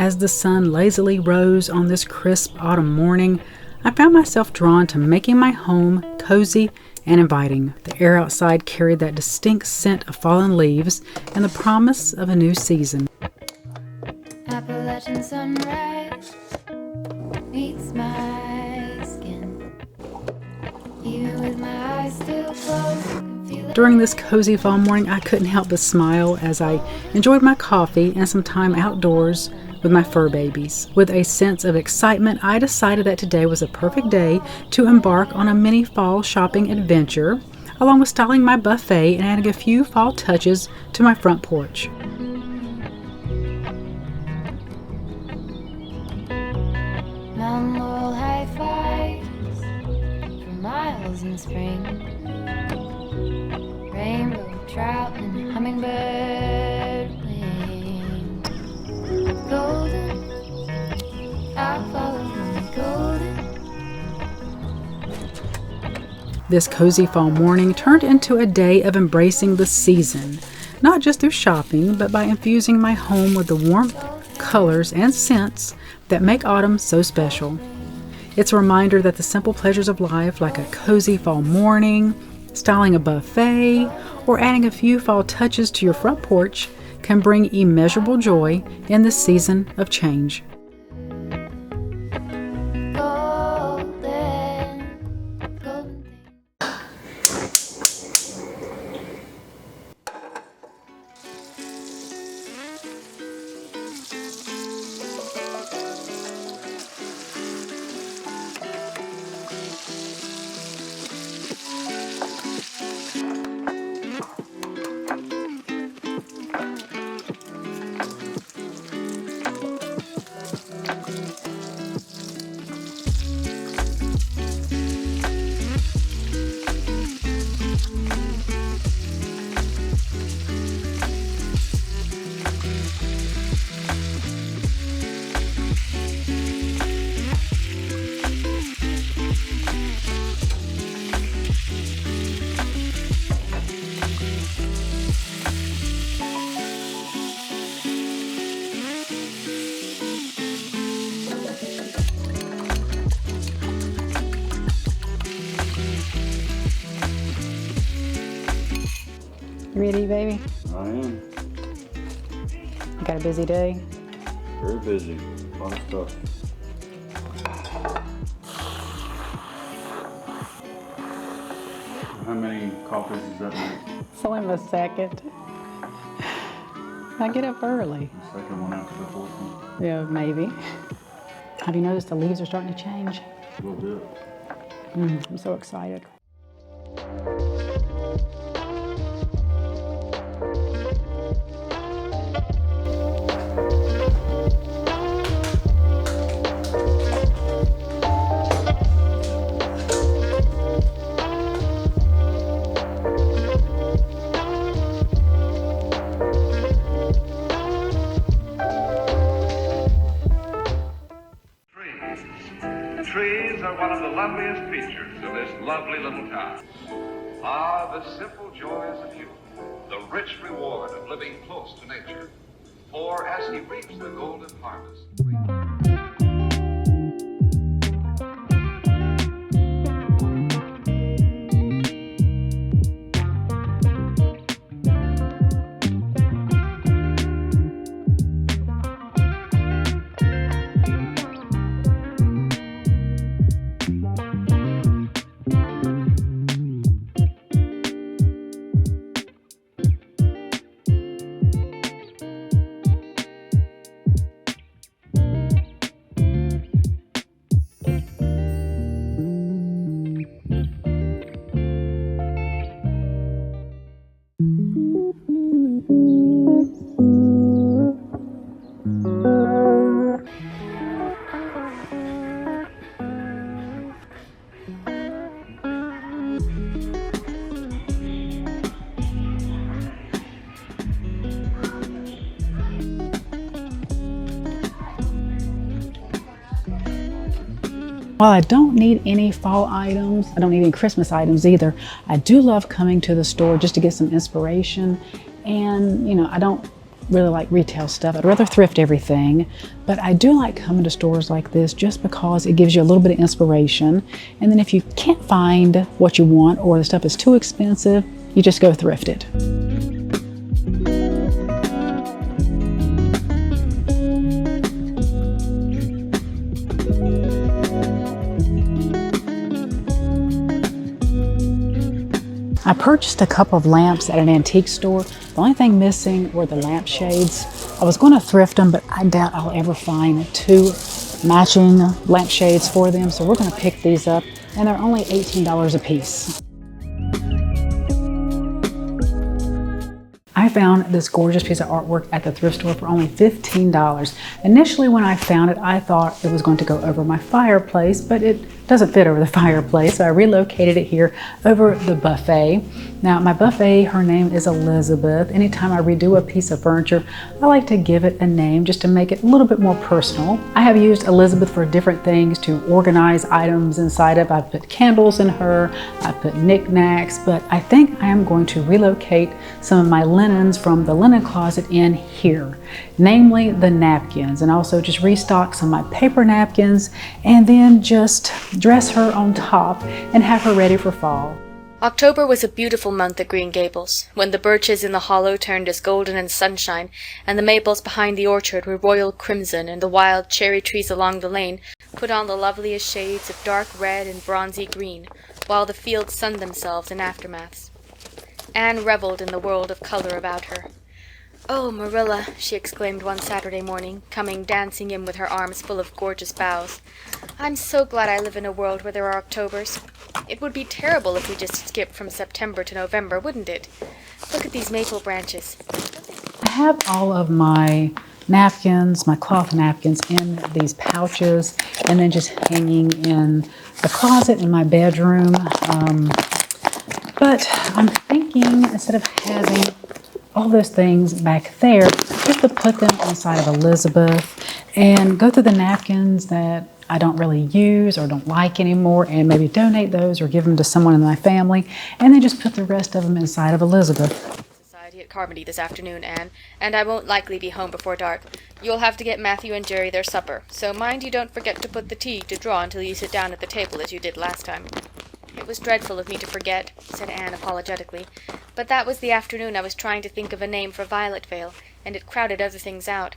As the sun lazily rose on this crisp autumn morning, I found myself drawn to making my home cozy and inviting. The air outside carried that distinct scent of fallen leaves and the promise of a new season. Appalachian sunrise meets my skin. Even with my eyes still closed, I can feel it. During this cozy fall morning, I couldn't help but smile as I enjoyed my coffee and some time outdoors with my fur babies. With a sense of excitement, I decided that today was a perfect day to embark on a mini fall shopping adventure, along with styling my buffet and adding a few fall touches to my front porch. Mount Laurel high fives for miles in spring. Rainbow trout and hummingbird wing. Golden, I'll follow the golden. This cozy fall morning turned into a day of embracing the season, not just through shopping, but by infusing my home with the warmth, colors, and scents that make autumn so special. It's a reminder that the simple pleasures of life, like a cozy fall morning, styling a buffet, or adding a few fall touches to your front porch, can bring immeasurable joy in this season of change. You ready, baby? I am. You got a busy day? Very busy. A lot of stuff. How many coffees does that make? So in a second. I get up early. The second one after the fourth one? Yeah, maybe. Have you noticed the leaves are starting to change? A little bit. I'm so excited. Trees are one of the loveliest features of this lovely little town. Ah, the simple joys of youth, the rich reward of living close to nature. For as he reaps the golden harvest. While I don't need any fall items, I don't need any Christmas items either, I do love coming to the store just to get some inspiration. And, I don't really like retail stuff. I'd rather thrift everything, but I do like coming to stores like this just because it gives you a little bit of inspiration. And then if you can't find what you want or the stuff is too expensive, you just go thrift it. I purchased a couple of lamps at an antique store. The only thing missing were the lampshades. I was going to thrift them, but I doubt I'll ever find 2 matching lampshades for them. So we're going to pick these up, and they're only $18 a piece. I found this gorgeous piece of artwork at the thrift store for only $15. Initially, when I found it, I thought it was going to go over my fireplace, but it doesn't fit over the fireplace, so I relocated it here over the buffet. Now, my buffet, her name is Elizabeth. Anytime I redo a piece of furniture, I like to give it a name just to make it a little bit more personal. I have used Elizabeth for different things to organize items inside of. I've put candles in her, I've put knickknacks, but I think I am going to relocate some of my linens from the linen closet in here, namely the napkins, and also just restock some of my paper napkins, and then just dress her on top and have her ready for fall. October was a beautiful month at Green Gables, when the birches in the hollow turned as golden as sunshine, and the maples behind the orchard were royal crimson, and the wild cherry trees along the lane put on the loveliest shades of dark red and bronzy green, while the fields sunned themselves in aftermaths. Anne reveled in the world of color about her. "Oh, Marilla," she exclaimed one Saturday morning, coming dancing in with her arms full of gorgeous boughs, "I'm so glad I live in a world where there are Octobers. It would be terrible if we just skipped from September to November, wouldn't it? Look at these maple branches." I have all of my napkins, my cloth napkins, in these pouches and then just hanging in the closet in my bedroom. But I'm thinking, instead of having all those things back there, just to put them inside of Elizabeth and go through the napkins that I don't really use or don't like anymore, and maybe donate those or give them to someone in my family, and then just put the rest of them inside of Elizabeth. Society at Carmody this afternoon, Anne, and I won't likely be home before dark. You'll have to get Matthew and Jerry their supper, so mind you don't forget to put the tea to draw until you sit down at the table as you did last time. It was dreadful of me to forget, said Anne apologetically, but that was the afternoon I was trying to think of a name for Violet Vale, and it crowded other things out.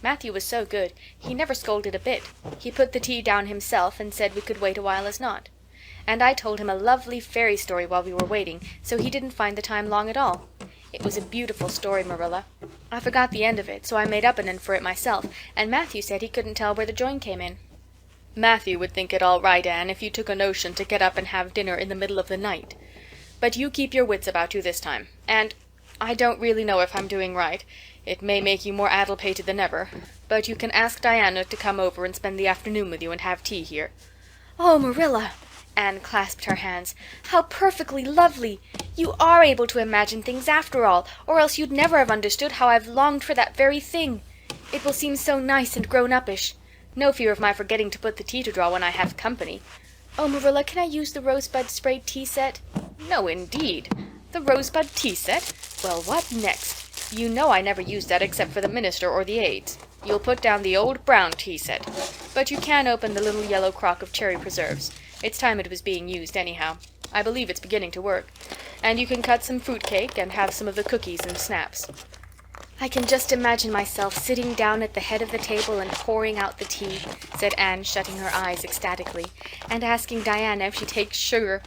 Matthew was so good, he never scolded a bit. He put the tea down himself and said we could wait a while as not. And I told him a lovely fairy story while we were waiting, so he didn't find the time long at all. It was a beautiful story, Marilla. I forgot the end of it, so I made up an end for it myself, and Matthew said he couldn't tell where the join came in. Matthew would think it all right, Anne, if you took a notion to get up and have dinner in the middle of the night. But you keep your wits about you this time, and I don't really know if I'm doing right. It may make you more addle-pated than ever, but you can ask Diana to come over and spend the afternoon with you and have tea here." "Oh, Marilla!" Anne clasped her hands. "How perfectly lovely! You are able to imagine things after all, or else you'd never have understood how I've longed for that very thing. It will seem so nice and grown-uppish. No fear of my forgetting to put the tea to draw when I have company. Oh, Marilla, can I use the rosebud sprayed tea set?" "No, indeed. The rosebud tea set? Well, what next? You know I never use that except for the minister or the aides. You'll put down the old brown tea set. But you can open the little yellow crock of cherry preserves. It's time it was being used anyhow. I believe it's beginning to work. And you can cut some fruit cake and have some of the cookies and snaps." "I can just imagine myself sitting down at the head of the table and pouring out the tea," said Anne, shutting her eyes ecstatically, "and asking Diana if she takes sugar.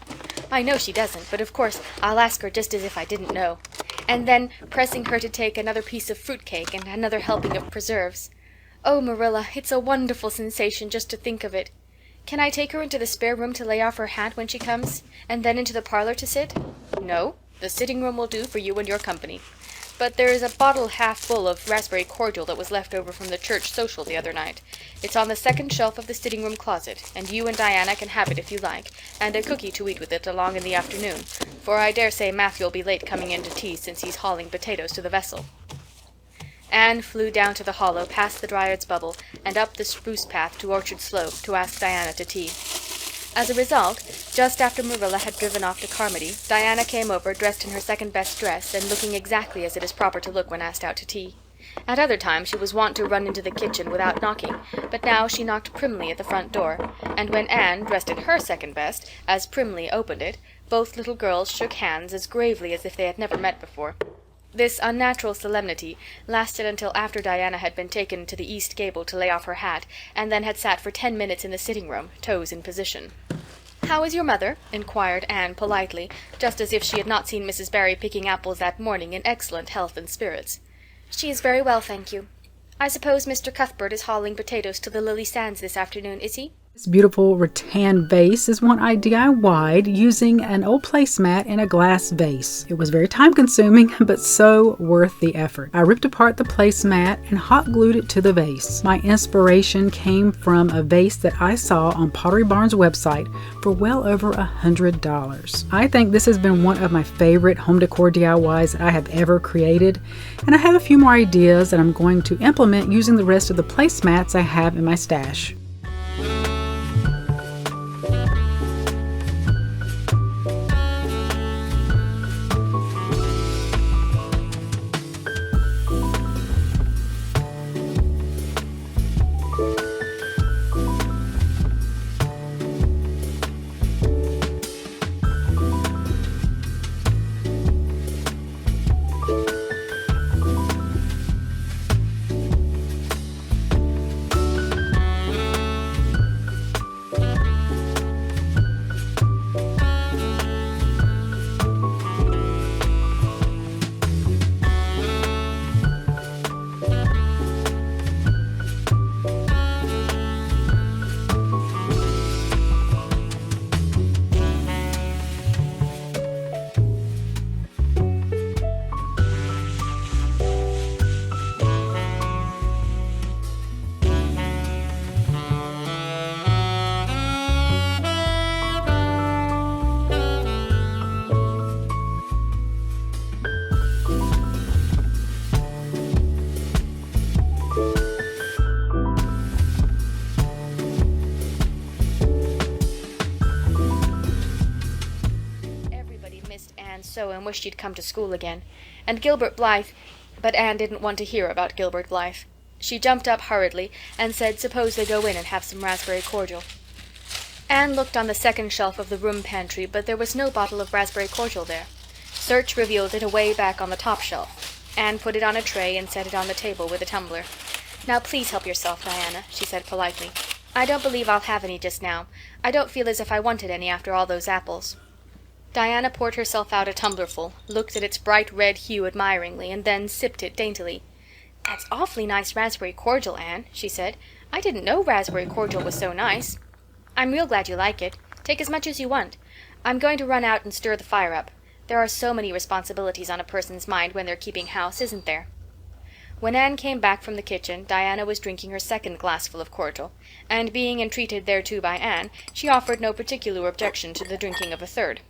I know she doesn't, but of course I'll ask her just as if I didn't know. And then pressing her to take another piece of fruit cake and another helping of preserves. Oh, Marilla, it's a wonderful sensation just to think of it. Can I take her into the spare room to lay off her hat when she comes, and then into the parlor to sit?" "No, the sitting room will do for you and your company. But there is a bottle half full of raspberry cordial that was left over from the church social the other night. It's on the second shelf of the sitting room closet, and you and Diana can have it if you like, and a cookie to eat with it along in the afternoon, for I dare say Matthew'll be late coming in to tea since he's hauling potatoes to the vessel." Anne flew down to the hollow past the Dryad's Bubble and up the spruce path to Orchard Slope to ask Diana to tea. As a result, just after Marilla had driven off to Carmody, Diana came over dressed in her second-best dress and looking exactly as it is proper to look when asked out to tea. At other times she was wont to run into the kitchen without knocking, but now she knocked primly at the front door, and when Anne, dressed in her second best, as primly opened it, both little girls shook hands as gravely as if they had never met before. This unnatural solemnity lasted until after Diana had been taken to the east gable to lay off her hat, and then had sat for 10 minutes in the sitting-room, toes in position. "How is your mother?" inquired Anne politely, just as if she had not seen Mrs. Barry picking apples that morning, in excellent health and spirits. "She is very well, thank you. I suppose Mr. Cuthbert is hauling potatoes to the Lily Sands this afternoon, is he?" This beautiful rattan vase is one I DIY'd using an old placemat in a glass vase. It was very time consuming, but so worth the effort. I ripped apart the placemat and hot glued it to the vase. My inspiration came from a vase that I saw on Pottery Barn's website for well over $100. I think this has been one of my favorite home decor DIYs that I have ever created, and I have a few more ideas that I'm going to implement using the rest of the placemats I have in my stash. So and wished she'd come to school again. And Gilbert Blythe, but Anne didn't want to hear about Gilbert Blythe. She jumped up hurriedly and said suppose they go in and have some raspberry cordial. Anne looked on the second shelf of the room pantry, but there was no bottle of raspberry cordial there. Search revealed it away back on the top shelf. Anne put it on a tray and set it on the table with a tumbler. "Now please help yourself, Diana," she said politely. "I don't believe I'll have any just now. I don't feel as if I wanted any after all those apples." Diana poured herself out a tumblerful, looked at its bright red hue admiringly, and then sipped it daintily. "That's awfully nice raspberry cordial, Anne," she said. "I didn't know raspberry cordial was so nice." "I'm real glad you like it. Take as much as you want. I'm going to run out and stir the fire up. There are so many responsibilities on a person's mind when they're keeping house, isn't there?" When Anne came back from the kitchen, Diana was drinking her second glassful of cordial, and being entreated thereto by Anne, she offered no particular objection to the drinking of a third.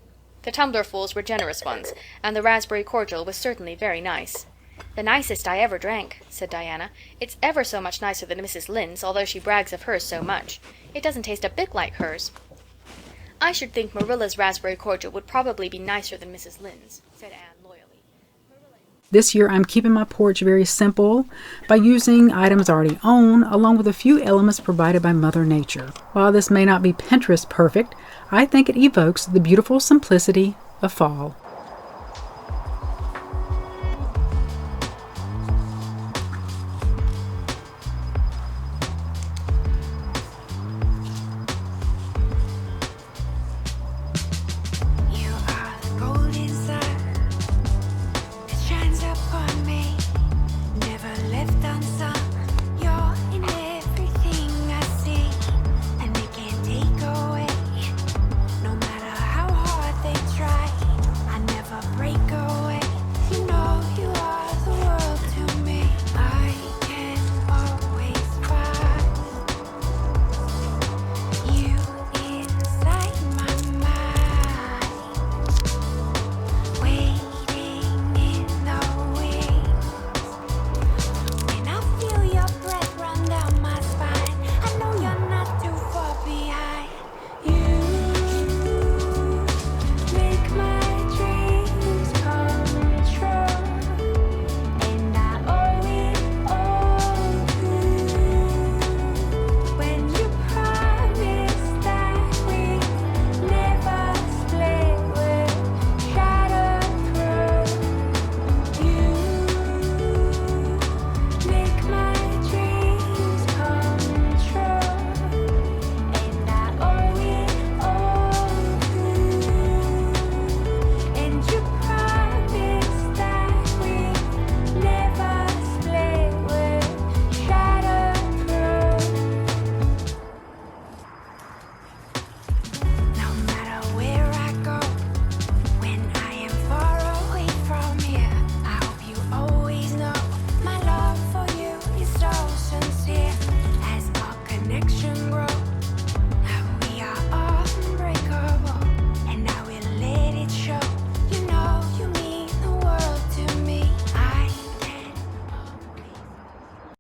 The tumblerfuls were generous ones, and the raspberry cordial was certainly very nice. "The nicest I ever drank," said Diana. "It's ever so much nicer than Mrs. Lynde's, although she brags of hers so much. It doesn't taste a bit like hers." "I should think Marilla's raspberry cordial would probably be nicer than Mrs. Lynde's," said Anne loyally. This year I'm keeping my porch very simple by using items I already own, along with a few elements provided by Mother Nature. While this may not be Pinterest perfect, I think it evokes the beautiful simplicity of fall.